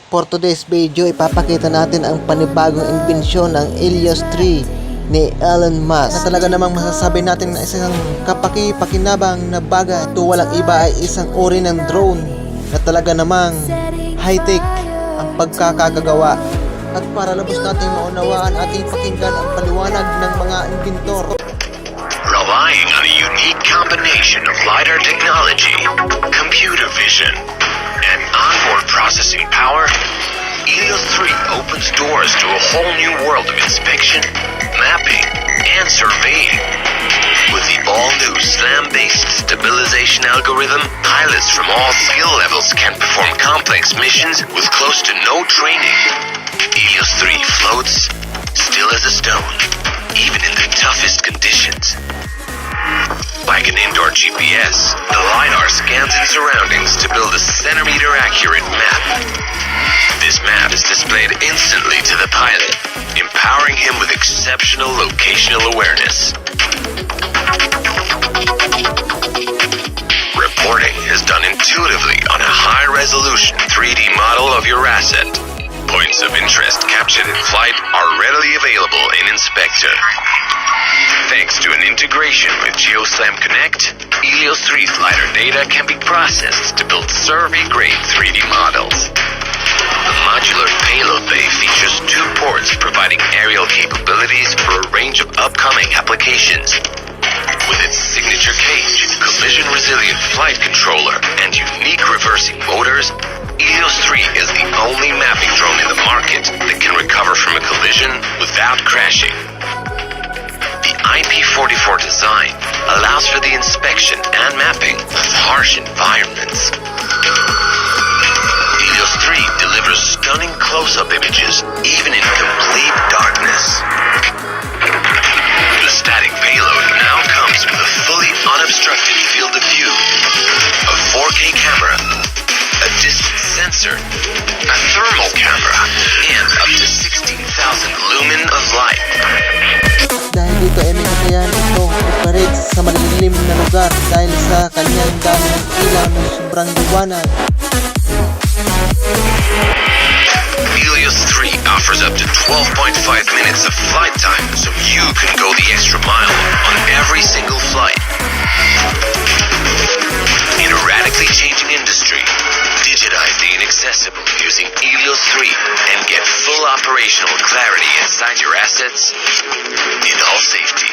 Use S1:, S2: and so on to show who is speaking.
S1: For today's video, ipapakita natin ang panibagong imbensyon ng Elios 3 ni Elon Musk na talaga namang masasabi natin na isang kapaki-pakinabang na bagay. Ito walang iba ay isang uri ng drone na talaga namang high-tech ang pagkakagawa. At para labos natin maunawaan, ating pakinggan ang paliwanag ng mga inventor.
S2: Relying on a unique combination of LiDAR technology, computer vision, and onboard processing power, Elios 3 opens doors to a whole new world of inspection, mapping, and surveying. With the all-new SLAM-based stabilization algorithm, pilots from all skill levels can perform complex missions with close to no training. Elios 3 floats still as a stone, even in the toughest conditions. Like an indoor GPS, the LiDAR scans its surroundings to build a centimeter-accurate map. This map is displayed instantly to the pilot, empowering him with exceptional locational awareness. Reporting is done intuitively on a high-resolution 3D model of your asset. Points of interest captured in flight are readily available in Inspector. Thanks to an integration with GeoSLAM Connect, Elios 3's LiDAR data can be processed to build survey-grade 3D models. The modular payload bay features 2 ports providing aerial capabilities for a range of upcoming applications. With its signature cage, collision-resilient flight controller, and unique reversing motors, Elios 3 is the only mapping drone in the market that can recover from a collision without crashing. The IP44 design allows for the inspection and mapping of harsh environments. Elios 3 delivers stunning close-up images even in complete darkness. The static payload now comes with a fully unobstructed field of view, a 4K camera, a distance sensor, a thermal camera, and up to 16,000 lumen of light.
S1: Dahil dito ay may kakayahan ito operate sa malilim na lugar dahil sa kanyang dami ng ilaw ng sobrang liwanag.
S2: Elios 3 offers up to 12.5 minutes of flight time, so you can go the extra mile on every single flight. In a radically changing industry, digitize the inaccessible using Elios 3 and get full operational clarity inside your assets in all safety.